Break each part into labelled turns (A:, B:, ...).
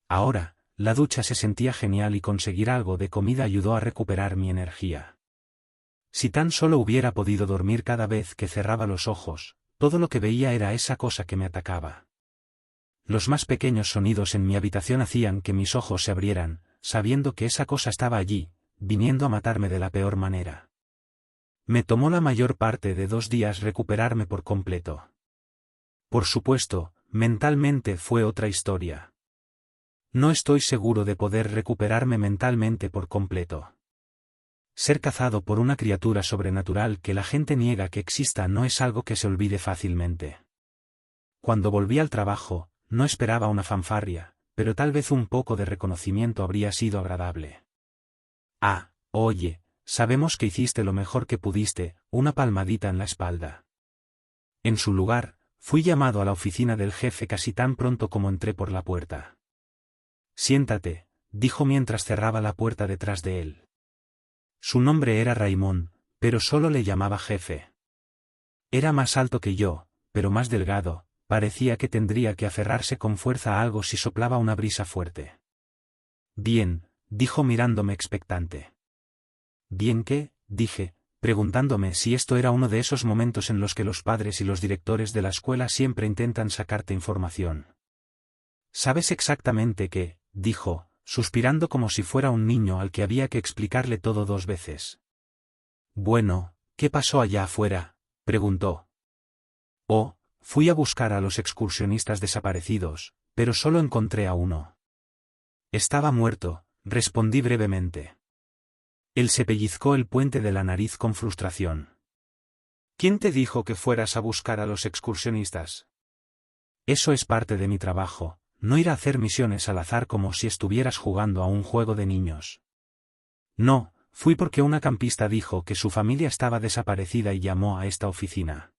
A: Ahora, la ducha se sentía genial y conseguir algo de comida ayudó a recuperar mi energía. Si tan solo hubiera podido dormir cada vez que cerraba los ojos, todo lo que veía era esa cosa que me atacaba. Los más pequeños sonidos en mi habitación hacían que mis ojos se abrieran, sabiendo que esa cosa estaba allí, viniendo a matarme de la peor manera. Me tomó la mayor parte de 2 días recuperarme por completo. Por supuesto, mentalmente fue otra historia. No estoy seguro de poder recuperarme mentalmente por completo. Ser cazado por una criatura sobrenatural que la gente niega que exista no es algo que se olvide fácilmente. Cuando volví al trabajo, no esperaba una fanfarria, pero tal vez un poco de reconocimiento habría sido agradable. Ah, oye, sabemos que hiciste lo mejor que pudiste, una palmadita en la espalda. En su lugar, fui llamado a la oficina del jefe casi tan pronto como entré por la puerta. Siéntate, dijo mientras cerraba la puerta detrás de él. Su nombre era Raymond, pero solo le llamaba jefe. Era más alto que yo, pero más delgado, parecía que tendría que aferrarse con fuerza a algo si soplaba una brisa fuerte. Bien, dijo mirándome expectante. ¿Bien qué?, dije, preguntándome si esto era uno de esos momentos en los que los padres y los directores de la escuela siempre intentan sacarte información. ¿Sabes exactamente qué?, dijo, suspirando como si fuera un niño al que había que explicarle todo 2 veces. Bueno, ¿qué pasó allá afuera?, preguntó. Oh, fui a buscar a los excursionistas desaparecidos, pero solo encontré a uno. Estaba muerto, respondí brevemente. Él se pellizcó el puente de la nariz con frustración. ¿Quién te dijo que fueras a buscar a los excursionistas? Eso es parte de mi trabajo. No ir a hacer misiones al azar como si estuvieras jugando a un juego de niños. No, fui porque una campista dijo que su familia estaba desaparecida y llamó a esta oficina.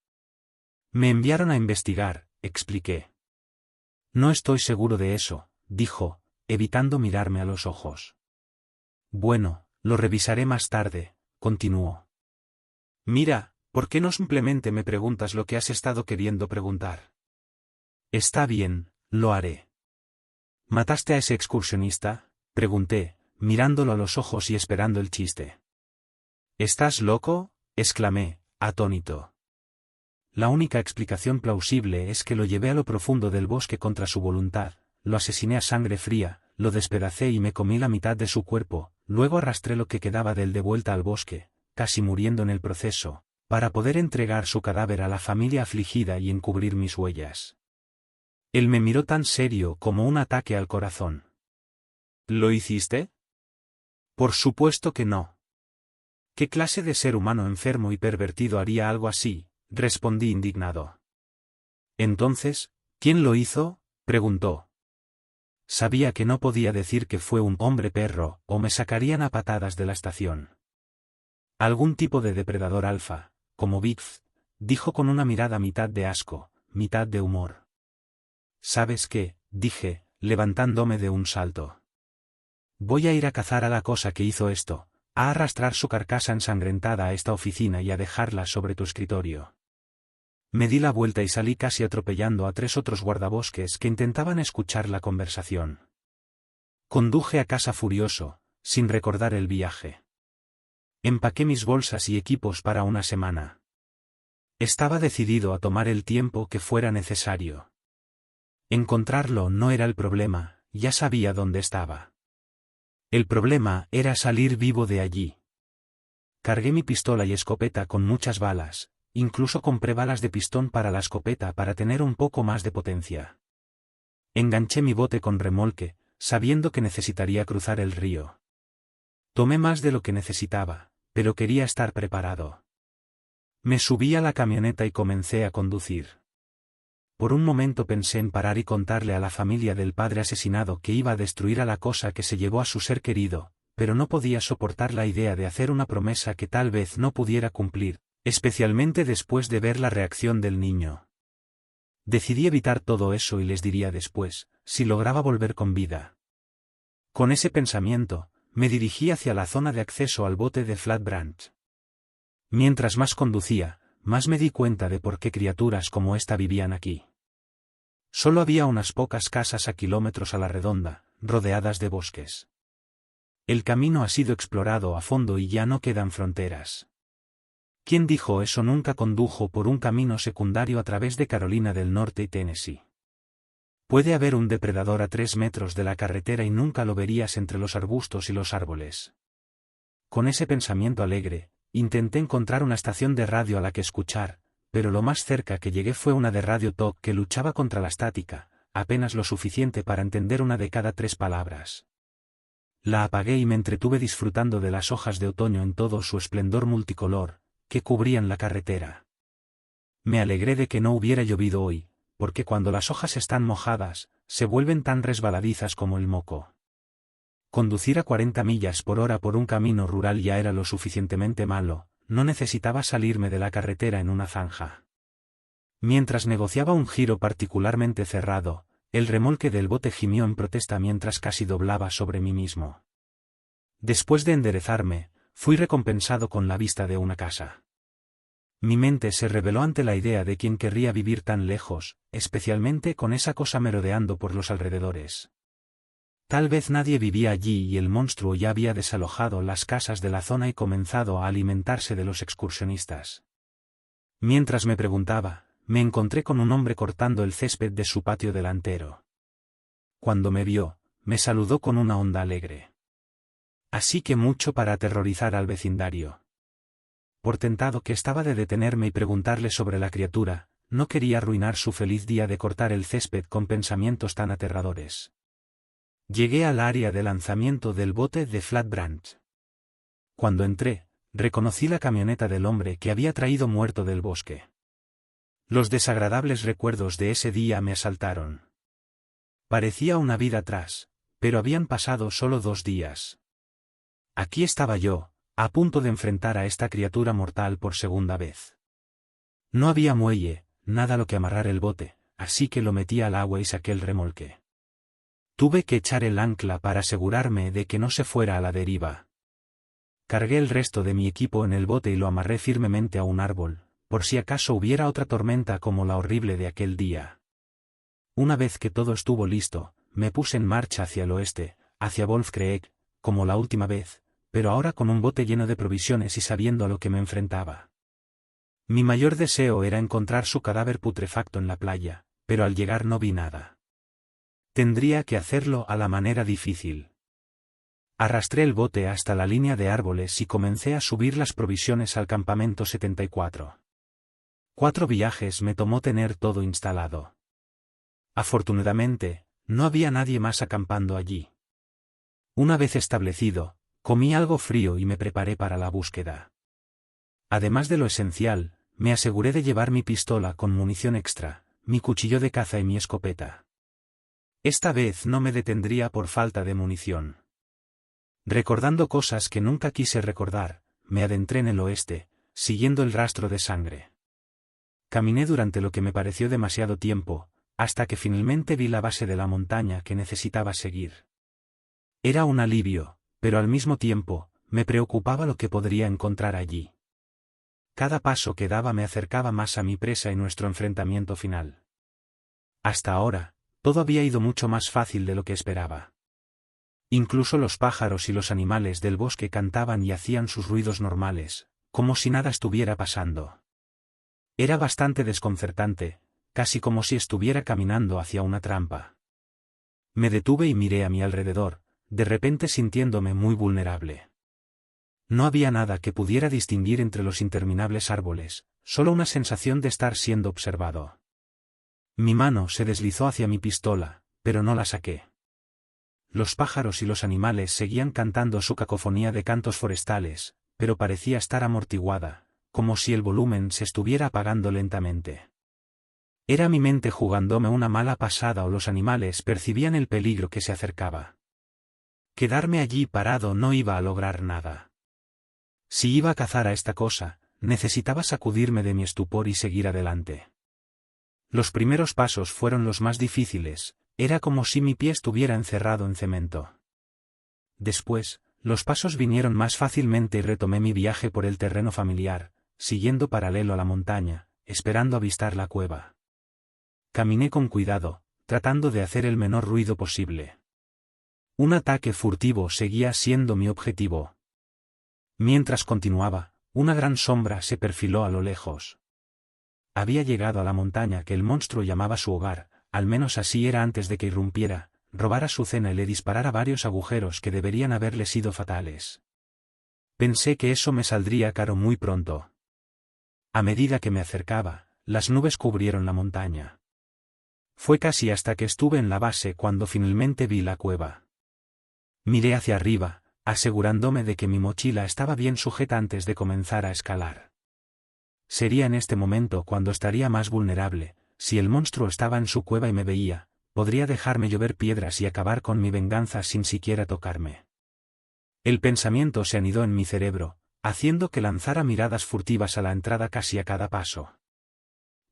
A: Me enviaron a investigar, expliqué. No estoy seguro de eso, dijo, evitando mirarme a los ojos. Bueno, lo revisaré más tarde, continuó. Mira, ¿por qué no simplemente me preguntas lo que has estado queriendo preguntar? Está bien, lo haré. ¿Mataste a ese excursionista?, pregunté, mirándolo a los ojos y esperando el chiste. ¿Estás loco?, exclamé, atónito. La única explicación plausible es que lo llevé a lo profundo del bosque contra su voluntad, lo asesiné a sangre fría, lo despedacé y me comí la mitad de su cuerpo, luego arrastré lo que quedaba de él de vuelta al bosque, casi muriendo en el proceso, para poder entregar su cadáver a la familia afligida y encubrir mis huellas. Él me miró tan serio como un ataque al corazón. ¿Lo hiciste? Por supuesto que no. ¿Qué clase de ser humano enfermo y pervertido haría algo así?, respondí indignado. Entonces, ¿quién lo hizo?, preguntó. Sabía que no podía decir que fue un hombre perro, o me sacarían a patadas de la estación. Algún tipo de depredador alfa, como Bigfoot, dijo con una mirada mitad de asco, mitad de humor. ¿Sabes qué?, dije, levantándome de un salto. Voy a ir a cazar a la cosa que hizo esto, a arrastrar su carcasa ensangrentada a esta oficina y a dejarla sobre tu escritorio. Me di la vuelta y salí casi atropellando a 3 otros guardabosques que intentaban escuchar la conversación. Conduje a casa furioso, sin recordar el viaje. Empaqué mis bolsas y equipos para una semana. Estaba decidido a tomar el tiempo que fuera necesario. Encontrarlo no era el problema, ya sabía dónde estaba. El problema era salir vivo de allí. Cargué mi pistola y escopeta con muchas balas, incluso compré balas de pistón para la escopeta para tener un poco más de potencia. Enganché mi bote con remolque, sabiendo que necesitaría cruzar el río. Tomé más de lo que necesitaba, pero quería estar preparado. Me subí a la camioneta y comencé a conducir. Por un momento pensé en parar y contarle a la familia del padre asesinado que iba a destruir a la cosa que se llevó a su ser querido, pero no podía soportar la idea de hacer una promesa que tal vez no pudiera cumplir, especialmente después de ver la reacción del niño. Decidí evitar todo eso y les diría después, si lograba volver con vida. Con ese pensamiento, me dirigí hacia la zona de acceso al bote de Flat Branch. Mientras más conducía, más me di cuenta de por qué criaturas como esta vivían aquí. Solo había unas pocas casas a kilómetros a la redonda, rodeadas de bosques. El camino ha sido explorado a fondo y ya no quedan fronteras. Quien dijo eso nunca condujo por un camino secundario a través de Carolina del Norte y Tennessee. Puede haber un depredador a 3 metros de la carretera y nunca lo verías entre los arbustos y los árboles. Con ese pensamiento alegre, intenté encontrar una estación de radio a la que escuchar, pero lo más cerca que llegué fue una de Radio Talk que luchaba contra la estática, apenas lo suficiente para entender una de cada 3 palabras. La apagué y me entretuve disfrutando de las hojas de otoño en todo su esplendor multicolor, que cubrían la carretera. Me alegré de que no hubiera llovido hoy, porque cuando las hojas están mojadas, se vuelven tan resbaladizas como el moco. Conducir a 40 millas por hora por un camino rural ya era lo suficientemente malo, no necesitaba salirme de la carretera en una zanja. Mientras negociaba un giro particularmente cerrado, el remolque del bote gimió en protesta mientras casi doblaba sobre mí mismo. Después de enderezarme, fui recompensado con la vista de una casa. Mi mente se rebeló ante la idea de quién querría vivir tan lejos, especialmente con esa cosa merodeando por los alrededores. Tal vez nadie vivía allí y el monstruo ya había desalojado las casas de la zona y comenzado a alimentarse de los excursionistas. Mientras me preguntaba, me encontré con un hombre cortando el césped de su patio delantero. Cuando me vio, me saludó con una onda alegre. Así que mucho para aterrorizar al vecindario. Por tentado que estaba de detenerme y preguntarle sobre la criatura, no quería arruinar su feliz día de cortar el césped con pensamientos tan aterradores. Llegué al área de lanzamiento del bote de Flat Branch. Cuando entré, reconocí la camioneta del hombre que había traído muerto del bosque. Los desagradables recuerdos de ese día me asaltaron. Parecía una vida atrás, pero habían pasado solo 2 días. Aquí estaba yo, a punto de enfrentar a esta criatura mortal por segunda vez. No había muelle, nada a lo que amarrar el bote, así que lo metí al agua y saqué el remolque. Tuve que echar el ancla para asegurarme de que no se fuera a la deriva. Cargué el resto de mi equipo en el bote y lo amarré firmemente a un árbol, por si acaso hubiera otra tormenta como la horrible de aquel día. Una vez que todo estuvo listo, me puse en marcha hacia el oeste, hacia Wolf Creek, como la última vez, pero ahora con un bote lleno de provisiones y sabiendo a lo que me enfrentaba. Mi mayor deseo era encontrar su cadáver putrefacto en la playa, pero al llegar no vi nada. Tendría que hacerlo a la manera difícil. Arrastré el bote hasta la línea de árboles y comencé a subir las provisiones al campamento 74. 4 viajes me tomó tener todo instalado. Afortunadamente, no había nadie más acampando allí. Una vez establecido, comí algo frío y me preparé para la búsqueda. Además de lo esencial, me aseguré de llevar mi pistola con munición extra, mi cuchillo de caza y mi escopeta. Esta vez no me detendría por falta de munición. Recordando cosas que nunca quise recordar, me adentré en el oeste, siguiendo el rastro de sangre. Caminé durante lo que me pareció demasiado tiempo, hasta que finalmente vi la base de la montaña que necesitaba seguir. Era un alivio, pero al mismo tiempo, me preocupaba lo que podría encontrar allí. Cada paso que daba me acercaba más a mi presa y nuestro enfrentamiento final. Hasta ahora, todo había ido mucho más fácil de lo que esperaba. Incluso los pájaros y los animales del bosque cantaban y hacían sus ruidos normales, como si nada estuviera pasando. Era bastante desconcertante, casi como si estuviera caminando hacia una trampa. Me detuve y miré a mi alrededor, de repente sintiéndome muy vulnerable. No había nada que pudiera distinguir entre los interminables árboles, solo una sensación de estar siendo observado. Mi mano se deslizó hacia mi pistola, pero no la saqué. Los pájaros y los animales seguían cantando su cacofonía de cantos forestales, pero parecía estar amortiguada, como si el volumen se estuviera apagando lentamente. Era mi mente jugándome una mala pasada o los animales percibían el peligro que se acercaba. Quedarme allí parado no iba a lograr nada. Si iba a cazar a esta cosa, necesitaba sacudirme de mi estupor y seguir adelante. Los primeros pasos fueron los más difíciles, era como si mi pie estuviera encerrado en cemento. Después, los pasos vinieron más fácilmente y retomé mi viaje por el terreno familiar, siguiendo paralelo a la montaña, esperando avistar la cueva. Caminé con cuidado, tratando de hacer el menor ruido posible. Un ataque furtivo seguía siendo mi objetivo. Mientras continuaba, una gran sombra se perfiló a lo lejos. Había llegado a la montaña que el monstruo llamaba su hogar, al menos así era antes de que irrumpiera, robara su cena y le disparara varios agujeros que deberían haberle sido fatales. Pensé que eso me saldría caro muy pronto. A medida que me acercaba, las nubes cubrieron la montaña. Fue casi hasta que estuve en la base cuando finalmente vi la cueva. Miré hacia arriba, asegurándome de que mi mochila estaba bien sujeta antes de comenzar a escalar. Sería en este momento cuando estaría más vulnerable. Si el monstruo estaba en su cueva y me veía, podría dejarme llover piedras y acabar con mi venganza sin siquiera tocarme. El pensamiento se anidó en mi cerebro, haciendo que lanzara miradas furtivas a la entrada casi a cada paso.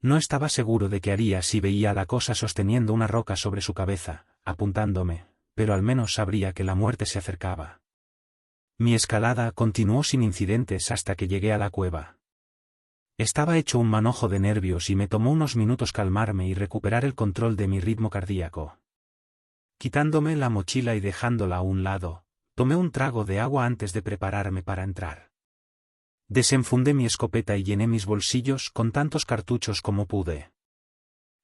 A: No estaba seguro de qué haría si veía a la cosa sosteniendo una roca sobre su cabeza, apuntándome, pero al menos sabría que la muerte se acercaba. Mi escalada continuó sin incidentes hasta que llegué a la cueva. Estaba hecho un manojo de nervios y me tomó unos minutos calmarme y recuperar el control de mi ritmo cardíaco. Quitándome la mochila y dejándola a un lado, tomé un trago de agua antes de prepararme para entrar. Desenfundé mi escopeta y llené mis bolsillos con tantos cartuchos como pude.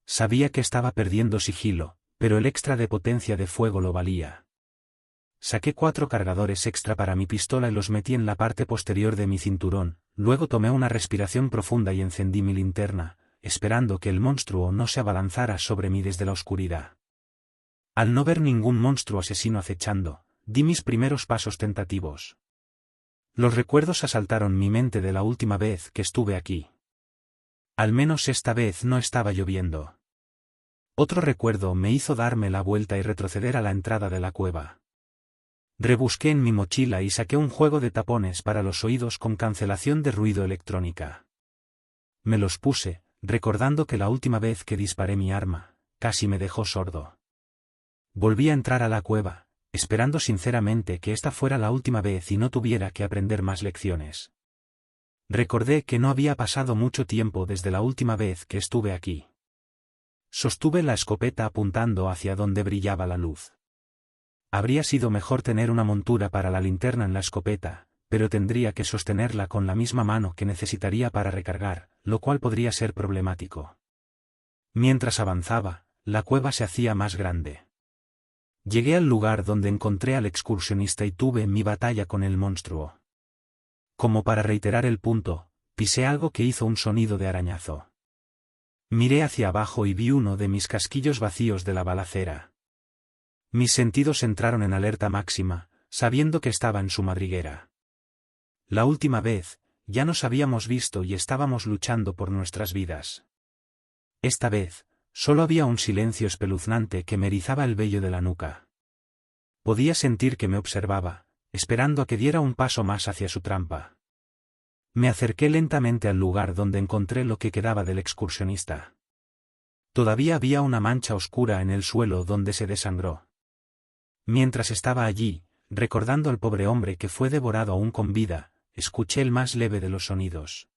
A: Sabía que estaba perdiendo sigilo, pero el extra de potencia de fuego lo valía. Saqué 4 cargadores extra para mi pistola y los metí en la parte posterior de mi cinturón, luego tomé una respiración profunda y encendí mi linterna, esperando que el monstruo no se abalanzara sobre mí desde la oscuridad. Al no ver ningún monstruo asesino acechando, di mis primeros pasos tentativos. Los recuerdos asaltaron mi mente de la última vez que estuve aquí. Al menos esta vez no estaba lloviendo. Otro recuerdo me hizo darme la vuelta y retroceder a la entrada de la cueva. Rebusqué en mi mochila y saqué un juego de tapones para los oídos con cancelación de ruido electrónica. Me los puse, recordando que la última vez que disparé mi arma, casi me dejó sordo. Volví a entrar a la cueva, esperando sinceramente que esta fuera la última vez y no tuviera que aprender más lecciones. Recordé que no había pasado mucho tiempo desde la última vez que estuve aquí. Sostuve la escopeta apuntando hacia donde brillaba la luz. Habría sido mejor tener una montura para la linterna en la escopeta, pero tendría que sostenerla con la misma mano que necesitaría para recargar, lo cual podría ser problemático. Mientras avanzaba, la cueva se hacía más grande. Llegué al lugar donde encontré al excursionista y tuve mi batalla con el monstruo. Como para reiterar el punto, pisé algo que hizo un sonido de arañazo. Miré hacia abajo y vi uno de mis casquillos vacíos de la balacera. Mis sentidos entraron en alerta máxima, sabiendo que estaba en su madriguera. La última vez, ya nos habíamos visto y estábamos luchando por nuestras vidas. Esta vez, solo había un silencio espeluznante que me erizaba el vello de la nuca. Podía sentir que me observaba, esperando a que diera un paso más hacia su trampa. Me acerqué lentamente al lugar donde encontré lo que quedaba del excursionista. Todavía había una mancha oscura en el suelo donde se desangró. Mientras estaba allí, recordando al pobre hombre que fue devorado aún con vida, escuché el más leve de los sonidos.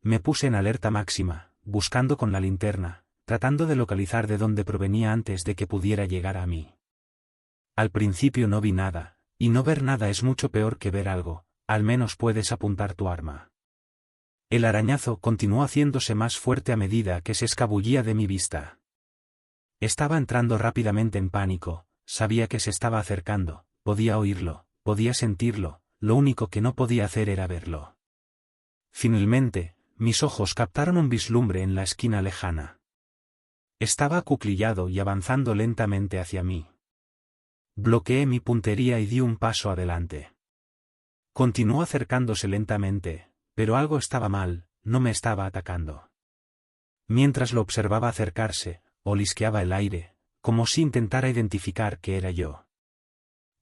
A: Me puse en alerta máxima, buscando con la linterna, tratando de localizar de dónde provenía antes de que pudiera llegar a mí. Al principio no vi nada, y no ver nada es mucho peor que ver algo, al menos puedes apuntar tu arma. El arañazo continuó haciéndose más fuerte a medida que se escabullía de mi vista. Estaba entrando rápidamente en pánico. Sabía que se estaba acercando, podía oírlo, podía sentirlo, lo único que no podía hacer era verlo. Finalmente, mis ojos captaron un vislumbre en la esquina lejana. Estaba acuclillado y avanzando lentamente hacia mí. Bloqueé mi puntería y di un paso adelante. Continuó acercándose lentamente, pero algo estaba mal, no me estaba atacando. Mientras lo observaba acercarse, olisqueaba el aire, como si intentara identificar que era yo.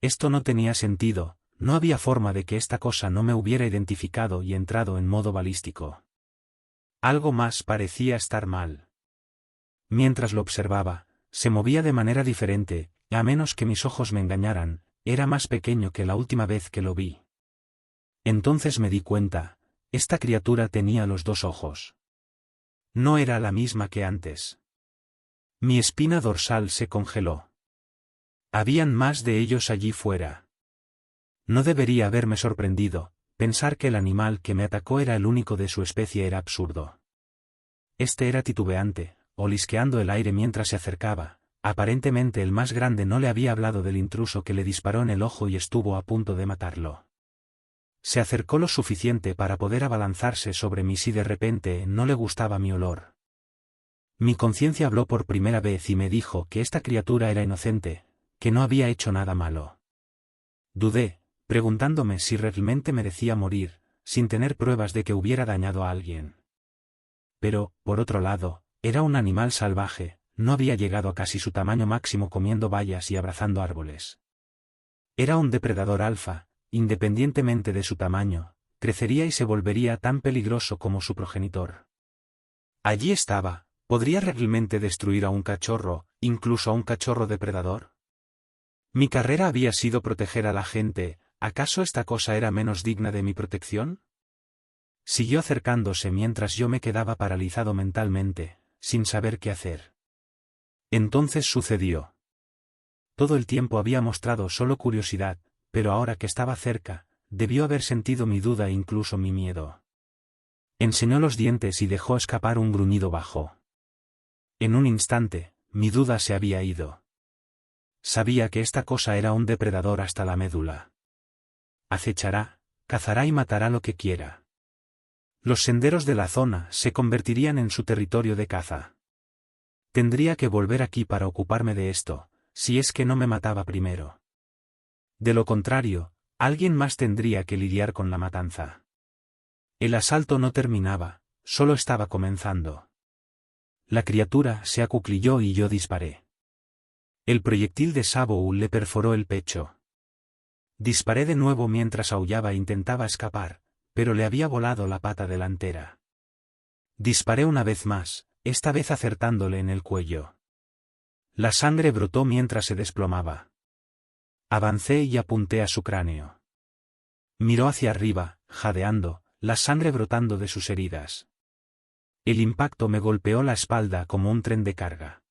A: Esto no tenía sentido, no había forma de que esta cosa no me hubiera identificado y entrado en modo balístico. Algo más parecía estar mal. Mientras lo observaba, se movía de manera diferente, y a menos que mis ojos me engañaran, era más pequeño que la última vez que lo vi. Entonces me di cuenta, esta criatura tenía los 2 ojos. No era la misma que antes. Mi espina dorsal se congeló. Habían más de ellos allí fuera. No debería haberme sorprendido, pensar que el animal que me atacó era el único de su especie era absurdo. Este era titubeante, olisqueando el aire mientras se acercaba. Aparentemente el más grande no le había hablado del intruso que le disparó en el ojo y estuvo a punto de matarlo. Se acercó lo suficiente para poder abalanzarse sobre mí si de repente no le gustaba mi olor. Mi conciencia habló por primera vez y me dijo que esta criatura era inocente, que no había hecho nada malo. Dudé, preguntándome si realmente merecía morir, sin tener pruebas de que hubiera dañado a alguien. Pero, por otro lado, era un animal salvaje, no había llegado a casi su tamaño máximo comiendo bayas y abrazando árboles. Era un depredador alfa, independientemente de su tamaño, crecería y se volvería tan peligroso como su progenitor. Allí estaba, ¿podría realmente destruir a un cachorro, incluso a un cachorro depredador? Mi carrera había sido proteger a la gente, ¿acaso esta cosa era menos digna de mi protección? Siguió acercándose mientras yo me quedaba paralizado mentalmente, sin saber qué hacer. Entonces sucedió. Todo el tiempo había mostrado solo curiosidad, pero ahora que estaba cerca, debió haber sentido mi duda e incluso mi miedo. Enseñó los dientes y dejó escapar un gruñido bajo. En un instante, mi duda se había ido. Sabía que esta cosa era un depredador hasta la médula. Acechará, cazará y matará lo que quiera. Los senderos de la zona se convertirían en su territorio de caza. Tendría que volver aquí para ocuparme de esto, si es que no me mataba primero. De lo contrario, alguien más tendría que lidiar con la matanza. El asalto no terminaba, solo estaba comenzando. La criatura se acuclilló y yo disparé. El proyectil de Saboul le perforó el pecho. Disparé de nuevo mientras aullaba e intentaba escapar, pero le había volado la pata delantera. Disparé una vez más, esta vez acertándole en el cuello. La sangre brotó mientras se desplomaba. Avancé y apunté a su cráneo. Miró hacia arriba, jadeando, la sangre brotando de sus heridas. El impacto me golpeó la espalda como un tren de carga.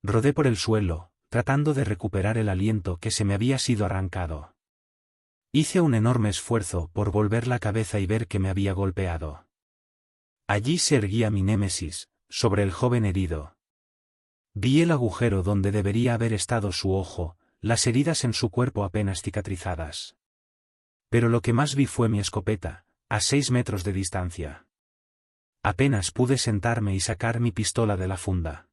A: Rodé por el suelo, tratando de recuperar el aliento que se me había sido arrancado. Hice un enorme esfuerzo por volver la cabeza y ver que me había golpeado. Allí se erguía mi némesis, sobre el joven herido. Vi el agujero donde debería haber estado su ojo, las heridas en su cuerpo apenas cicatrizadas. Pero lo que más vi fue mi escopeta, a 6 metros de distancia. Apenas pude sentarme y sacar mi pistola de la funda.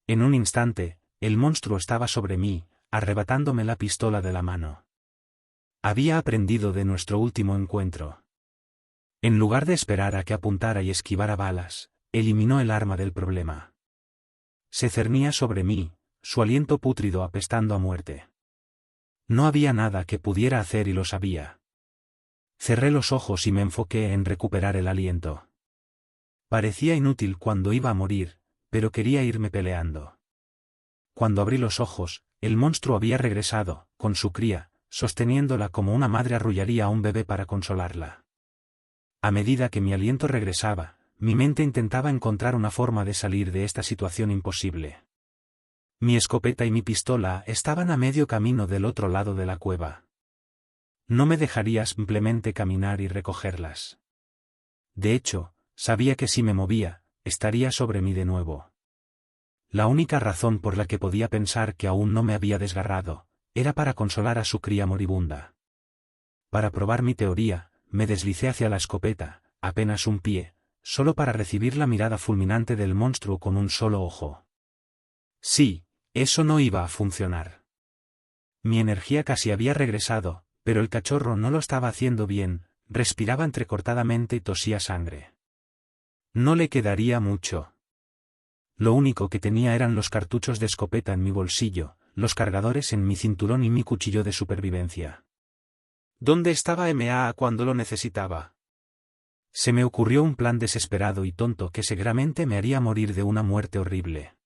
A: En un instante, el monstruo estaba sobre mí, arrebatándome la pistola de la mano. Había aprendido de nuestro último encuentro. En lugar de esperar a que apuntara y esquivara balas, eliminó el arma del problema. Se cernía sobre mí, su aliento pútrido apestando a muerte. No había nada que pudiera hacer y lo sabía. Cerré los ojos y me enfoqué en recuperar el aliento. Parecía inútil cuando iba a morir, pero quería irme peleando. Cuando abrí los ojos, el monstruo había regresado, con su cría, sosteniéndola como una madre arrullaría a un bebé para consolarla. A medida que mi aliento regresaba, mi mente intentaba encontrar una forma de salir de esta situación imposible. Mi escopeta y mi pistola estaban a medio camino del otro lado de la cueva. No me dejaría simplemente caminar y recogerlas. De hecho, sabía que si me movía, estaría sobre mí de nuevo. La única razón por la que podía pensar que aún no me había desgarrado, era para consolar a su cría moribunda. Para probar mi teoría, me deslicé hacia la escopeta, apenas un pie, solo para recibir la mirada fulminante del monstruo con un solo ojo. Sí, eso no iba a funcionar. Mi energía casi había regresado, pero el cachorro no lo estaba haciendo bien, respiraba entrecortadamente y tosía sangre. No le quedaría mucho. Lo único que tenía eran los cartuchos de escopeta en mi bolsillo, los cargadores en mi cinturón y mi cuchillo de supervivencia. ¿Dónde estaba M.A. cuando lo necesitaba? Se me ocurrió un plan desesperado y tonto que seguramente me haría morir de una muerte horrible.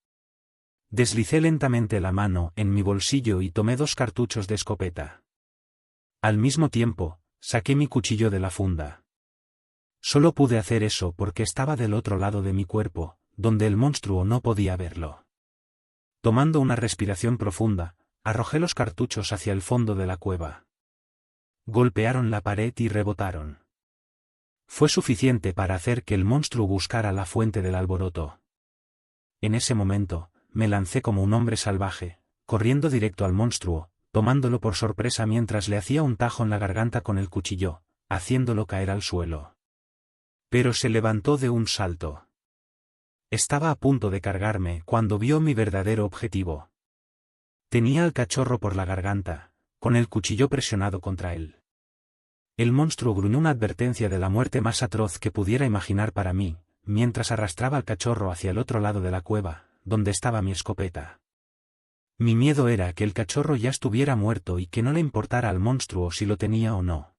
A: Deslicé lentamente la mano en mi bolsillo y tomé 2 cartuchos de escopeta. Al mismo tiempo, saqué mi cuchillo de la funda. Solo pude hacer eso porque estaba del otro lado de mi cuerpo, donde el monstruo no podía verlo. Tomando una respiración profunda, Arrojé los cartuchos hacia el fondo de la cueva. Golpearon la pared y rebotaron. Fue suficiente para hacer que el monstruo buscara la fuente del alboroto. En ese momento, me lancé como un hombre salvaje, corriendo directo al monstruo, tomándolo por sorpresa mientras le hacía un tajo en la garganta con el cuchillo, haciéndolo caer al suelo. Pero se levantó de un salto. Estaba a punto de cargarme cuando vio mi verdadero objetivo. Tenía al cachorro por la garganta, con el cuchillo presionado contra él. El monstruo gruñó una advertencia de la muerte más atroz que pudiera imaginar para mí, mientras arrastraba al cachorro hacia el otro lado de la cueva, donde estaba mi escopeta. Mi miedo era que el cachorro ya estuviera muerto y que no le importara al monstruo si lo tenía o no.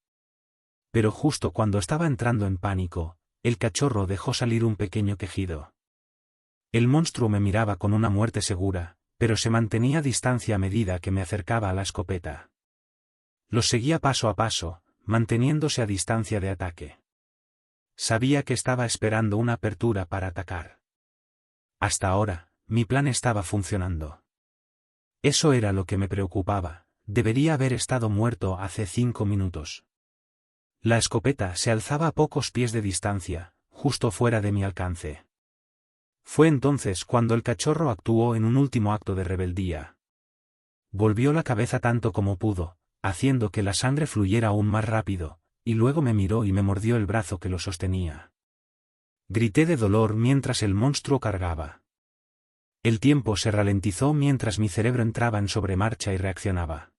A: Pero justo cuando estaba entrando en pánico, el cachorro dejó salir un pequeño quejido. El monstruo me miraba con una muerte segura, pero se mantenía a distancia a medida que me acercaba a la escopeta. Lo seguía paso a paso, manteniéndose a distancia de ataque. Sabía que estaba esperando una apertura para atacar. Hasta ahora, mi plan estaba funcionando. Eso era lo que me preocupaba, debería haber estado muerto hace 5 minutos. La escopeta se alzaba a pocos pies de distancia, justo fuera de mi alcance. Fue entonces cuando el cachorro actuó en un último acto de rebeldía. Volvió la cabeza tanto como pudo, haciendo que la sangre fluyera aún más rápido, y luego me miró y me mordió el brazo que lo sostenía. Grité de dolor mientras el monstruo cargaba. El tiempo se ralentizó mientras mi cerebro entraba en sobremarcha y reaccionaba.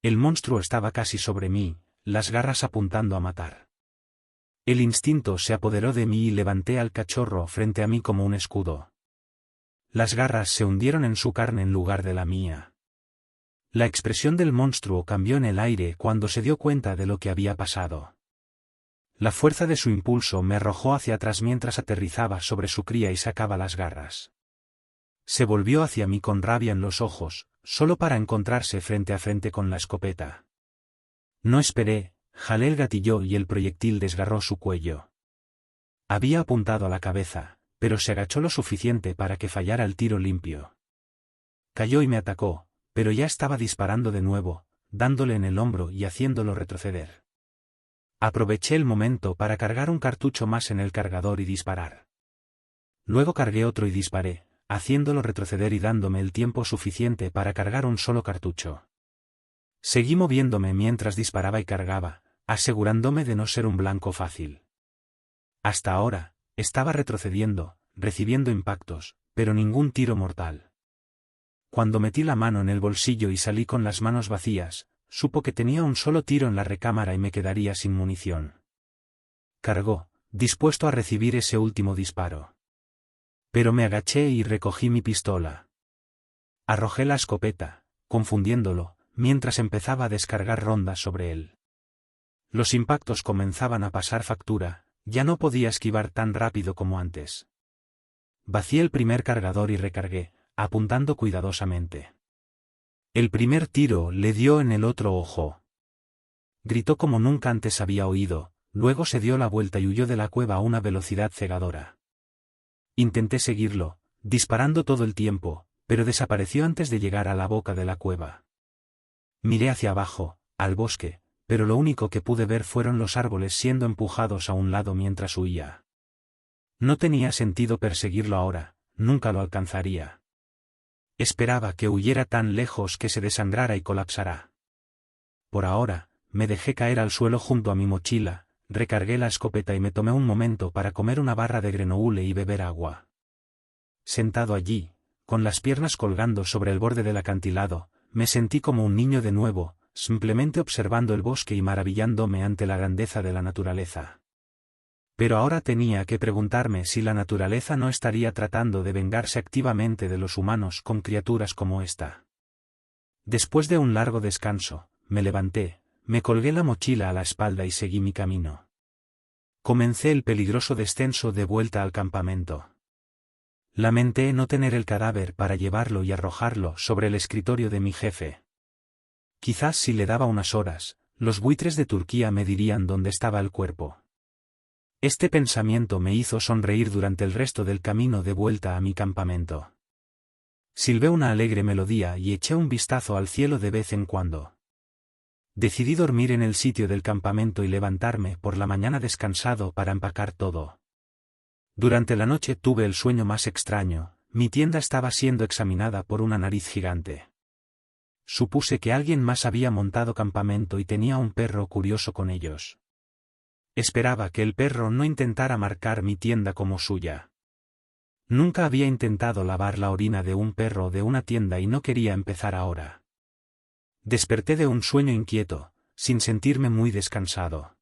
A: El monstruo estaba casi sobre mí, las garras apuntando a matar. El instinto se apoderó de mí y levanté al cachorro frente a mí como un escudo. Las garras se hundieron en su carne en lugar de la mía. La expresión del monstruo cambió en el aire cuando se dio cuenta de lo que había pasado. La fuerza de su impulso me arrojó hacia atrás mientras aterrizaba sobre su cría y sacaba las garras. Se volvió hacia mí con rabia en los ojos, solo para encontrarse frente a frente con la escopeta. No esperé, jalé el gatillo y el proyectil desgarró su cuello. Había apuntado a la cabeza, pero se agachó lo suficiente para que fallara el tiro limpio. Cayó y me atacó, pero ya estaba disparando de nuevo, dándole en el hombro y haciéndolo retroceder. Aproveché el momento para cargar un cartucho más en el cargador y disparar. Luego cargué otro y disparé, haciéndolo retroceder y dándome el tiempo suficiente para cargar un solo cartucho. Seguí moviéndome mientras disparaba y cargaba, asegurándome de no ser un blanco fácil. Hasta ahora, estaba retrocediendo, recibiendo impactos, pero ningún tiro mortal. Cuando metí la mano en el bolsillo y salí con las manos vacías, supo que tenía un solo tiro en la recámara y me quedaría sin munición. Cargó, dispuesto a recibir ese último disparo. Pero me agaché y recogí mi pistola. Arrojé la escopeta, confundiéndolo, mientras empezaba a descargar rondas sobre él. Los impactos comenzaban a pasar factura, ya no podía esquivar tan rápido como antes. Vacié el primer cargador y recargué, apuntando cuidadosamente. El primer tiro le dio en el otro ojo. Gritó como nunca antes había oído, luego se dio la vuelta y huyó de la cueva a una velocidad cegadora. Intenté seguirlo, disparando todo el tiempo, pero desapareció antes de llegar a la boca de la cueva. Miré hacia abajo, al bosque, pero lo único que pude ver fueron los árboles siendo empujados a un lado mientras huía. No tenía sentido perseguirlo ahora, nunca lo alcanzaría. Esperaba que huyera tan lejos que se desangrara y colapsara. Por ahora, me dejé caer al suelo junto a mi mochila, recargué la escopeta y me tomé un momento para comer una barra de granoule y beber agua. Sentado allí, con las piernas colgando sobre el borde del acantilado, me sentí como un niño de nuevo, simplemente observando el bosque y maravillándome ante la grandeza de la naturaleza. Pero ahora tenía que preguntarme si la naturaleza no estaría tratando de vengarse activamente de los humanos con criaturas como esta. Después de un largo descanso, me levanté, me colgué la mochila a la espalda y seguí mi camino. Comencé el peligroso descenso de vuelta al campamento. Lamenté no tener el cadáver para llevarlo y arrojarlo sobre el escritorio de mi jefe. Quizás si le daba unas horas, los buitres de Turquía me dirían dónde estaba el cuerpo. Este pensamiento me hizo sonreír durante el resto del camino de vuelta a mi campamento. Silbé una alegre melodía y eché un vistazo al cielo de vez en cuando. Decidí dormir en el sitio del campamento y levantarme por la mañana descansado para empacar todo. Durante la noche tuve el sueño más extraño, mi tienda estaba siendo examinada por una nariz gigante. Supuse que alguien más había montado campamento y tenía un perro curioso con ellos. Esperaba que el perro no intentara marcar mi tienda como suya. Nunca había intentado lavar la orina de un perro de una tienda y no quería empezar ahora. Desperté de un sueño inquieto, sin sentirme muy descansado.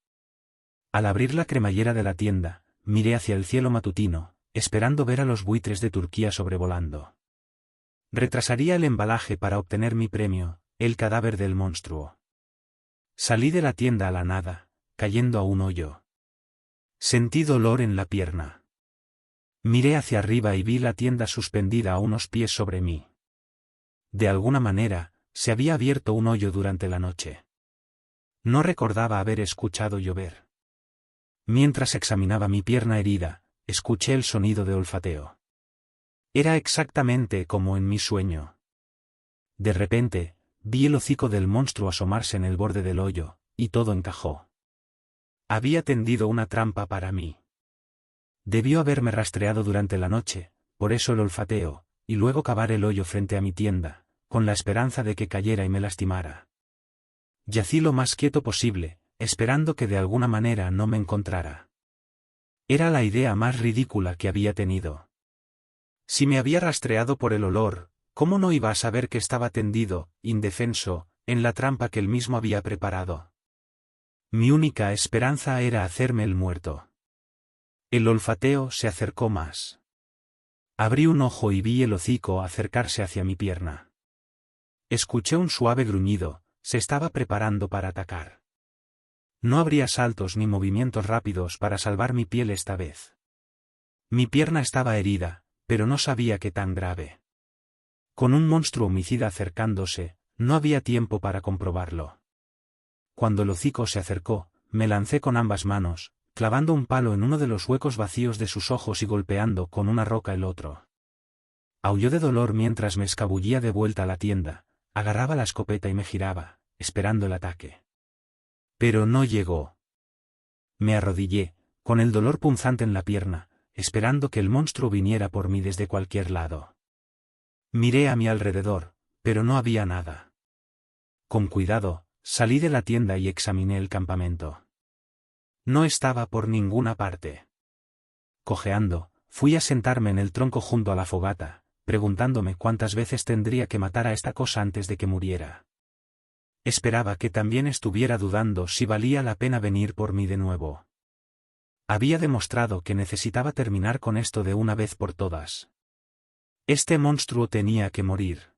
A: Al abrir la cremallera de la tienda, miré hacia el cielo matutino, esperando ver a los buitres de Turquía sobrevolando. Retrasaría el embalaje para obtener mi premio, el cadáver del monstruo. Salí de la tienda a la nada, cayendo a un hoyo. Sentí dolor en la pierna. Miré hacia arriba y vi la tienda suspendida a unos pies sobre mí. De alguna manera, se había abierto un hoyo durante la noche. No recordaba haber escuchado llover. Mientras examinaba mi pierna herida, escuché el sonido de olfateo. Era exactamente como en mi sueño. De repente, vi el hocico del monstruo asomarse en el borde del hoyo, y todo encajó. Había tendido una trampa para mí. Debió haberme rastreado durante la noche, por eso el olfateo, y luego cavar el hoyo frente a mi tienda, con la esperanza de que cayera y me lastimara. Yací lo más quieto posible, esperando que de alguna manera no me encontrara. Era la idea más ridícula que había tenido. Si me había rastreado por el olor, ¿cómo no iba a saber que estaba tendido, indefenso, en la trampa que él mismo había preparado? Mi única esperanza era hacerme el muerto. El olfateo se acercó más. Abrí un ojo y vi el hocico acercarse hacia mi pierna. Escuché un suave gruñido, se estaba preparando para atacar. No habría saltos ni movimientos rápidos para salvar mi piel esta vez. Mi pierna estaba herida, pero no sabía qué tan grave. Con un monstruo homicida acercándose, no había tiempo para comprobarlo. Cuando el hocico se acercó, me lancé con ambas manos, clavando un palo en uno de los huecos vacíos de sus ojos y golpeando con una roca el otro. Aulló de dolor mientras me escabullía de vuelta a la tienda, agarraba la escopeta y me giraba, esperando el ataque. Pero no llegó. Me arrodillé, con el dolor punzante en la pierna, esperando que el monstruo viniera por mí desde cualquier lado. Miré a mi alrededor, pero no había nada. Con cuidado, salí de la tienda y examiné el campamento. No estaba por ninguna parte. Cojeando, fui a sentarme en el tronco junto a la fogata, preguntándome cuántas veces tendría que matar a esta cosa antes de que muriera. Esperaba que también estuviera dudando si valía la pena venir por mí de nuevo. Había demostrado que necesitaba terminar con esto de una vez por todas. Este monstruo tenía que morir.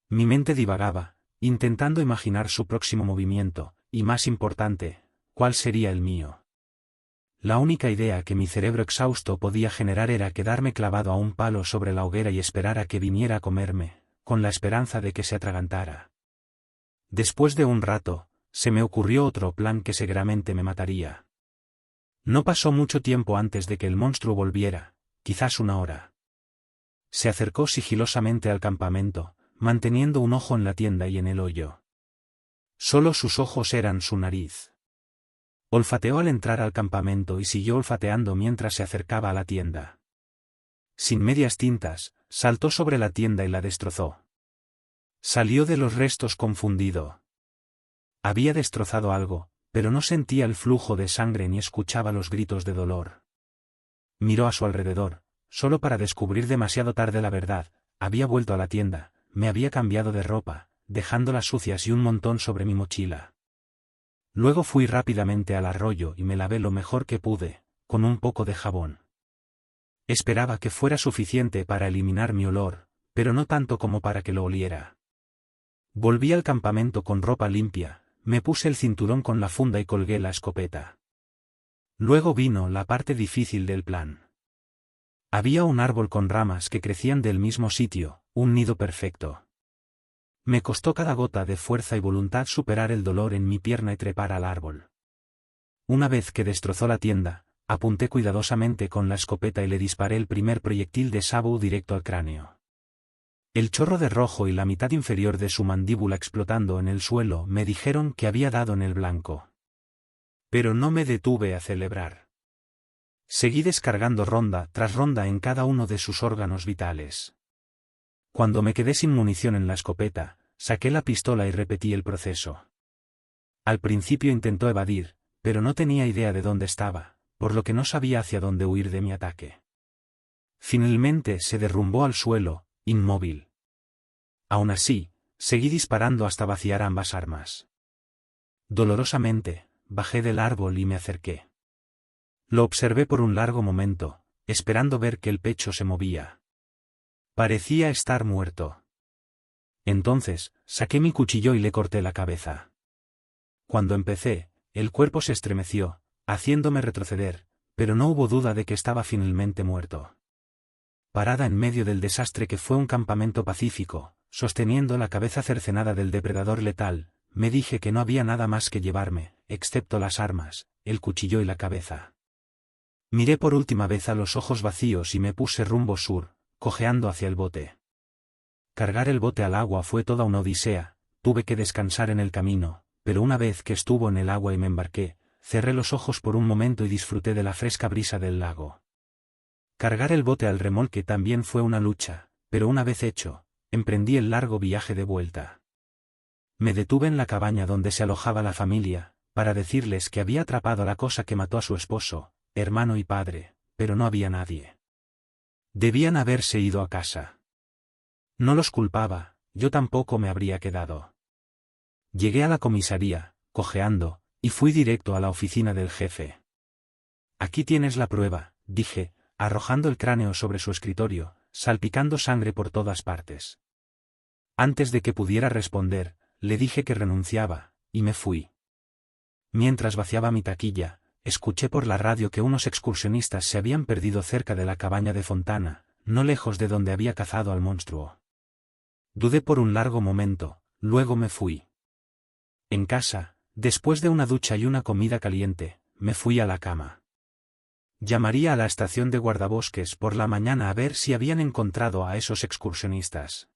A: Mi mente divagaba, intentando imaginar su próximo movimiento, y más importante, ¿cuál sería el mío? La única idea que mi cerebro exhausto podía generar era quedarme clavado a un palo sobre la hoguera y esperar a que viniera a comerme, con la esperanza de que se atragantara. Después de un rato, se me ocurrió otro plan que seguramente me mataría. No pasó mucho tiempo antes de que el monstruo volviera, quizás una hora. Se acercó sigilosamente al campamento, manteniendo un ojo en la tienda y en el hoyo. Solo sus ojos eran su nariz. Olfateó al entrar al campamento y siguió olfateando mientras se acercaba a la tienda. Sin medias tintas, saltó sobre la tienda y la destrozó. Salió de los restos confundido. Había destrozado algo, pero no sentía el flujo de sangre ni escuchaba los gritos de dolor. Miró a su alrededor, solo para descubrir demasiado tarde la verdad. Había vuelto a la tienda, me había cambiado de ropa, dejándolas sucias y un montón sobre mi mochila. Luego fui rápidamente al arroyo y me lavé lo mejor que pude, con un poco de jabón. Esperaba que fuera suficiente para eliminar mi olor, pero no tanto como para que lo oliera. Volví al campamento con ropa limpia, me puse el cinturón con la funda y colgué la escopeta. Luego vino la parte difícil del plan. Había un árbol con ramas que crecían del mismo sitio, un nido perfecto. Me costó cada gota de fuerza y voluntad superar el dolor en mi pierna y trepar al árbol. Una vez que destrozó la tienda, apunté cuidadosamente con la escopeta y le disparé el primer proyectil de sabú directo al cráneo. El chorro de rojo y la mitad inferior de su mandíbula explotando en el suelo me dijeron que había dado en el blanco. Pero no me detuve a celebrar. Seguí descargando ronda tras ronda en cada uno de sus órganos vitales. Cuando me quedé sin munición en la escopeta, saqué la pistola y repetí el proceso. Al principio intentó evadir, pero no tenía idea de dónde estaba, por lo que no sabía hacia dónde huir de mi ataque. Finalmente se derrumbó al suelo, inmóvil. Aún así, seguí disparando hasta vaciar ambas armas. Dolorosamente, bajé del árbol y me acerqué. Lo observé por un largo momento, esperando ver que el pecho se movía. Parecía estar muerto. Entonces, saqué mi cuchillo y le corté la cabeza. Cuando empecé, el cuerpo se estremeció, haciéndome retroceder, pero no hubo duda de que estaba finalmente muerto. Parada en medio del desastre que fue un campamento pacífico, sosteniendo la cabeza cercenada del depredador letal, me dije que no había nada más que llevarme, excepto las armas, el cuchillo y la cabeza. Miré por última vez a los ojos vacíos y me puse rumbo sur, cojeando hacia el bote. Cargar el bote al agua fue toda una odisea, tuve que descansar en el camino, pero una vez que estuvo en el agua y me embarqué, cerré los ojos por un momento y disfruté de la fresca brisa del lago. Cargar el bote al remolque también fue una lucha, pero una vez hecho, emprendí el largo viaje de vuelta. Me detuve en la cabaña donde se alojaba la familia, para decirles que había atrapado a la cosa que mató a su esposo, hermano y padre, pero no había nadie. Debían haberse ido a casa. No los culpaba, yo tampoco me habría quedado. Llegué a la comisaría, cojeando, y fui directo a la oficina del jefe. Aquí tienes la prueba, dije, arrojando el cráneo sobre su escritorio, salpicando sangre por todas partes. Antes de que pudiera responder, le dije que renunciaba, y me fui. Mientras vaciaba mi taquilla, escuché por la radio que unos excursionistas se habían perdido cerca de la cabaña de Fontana, no lejos de donde había cazado al monstruo. Dudé por un largo momento, luego me fui. En casa, después de una ducha y una comida caliente, me fui a la cama. Llamaría a la estación de guardabosques por la mañana a ver si habían encontrado a esos excursionistas.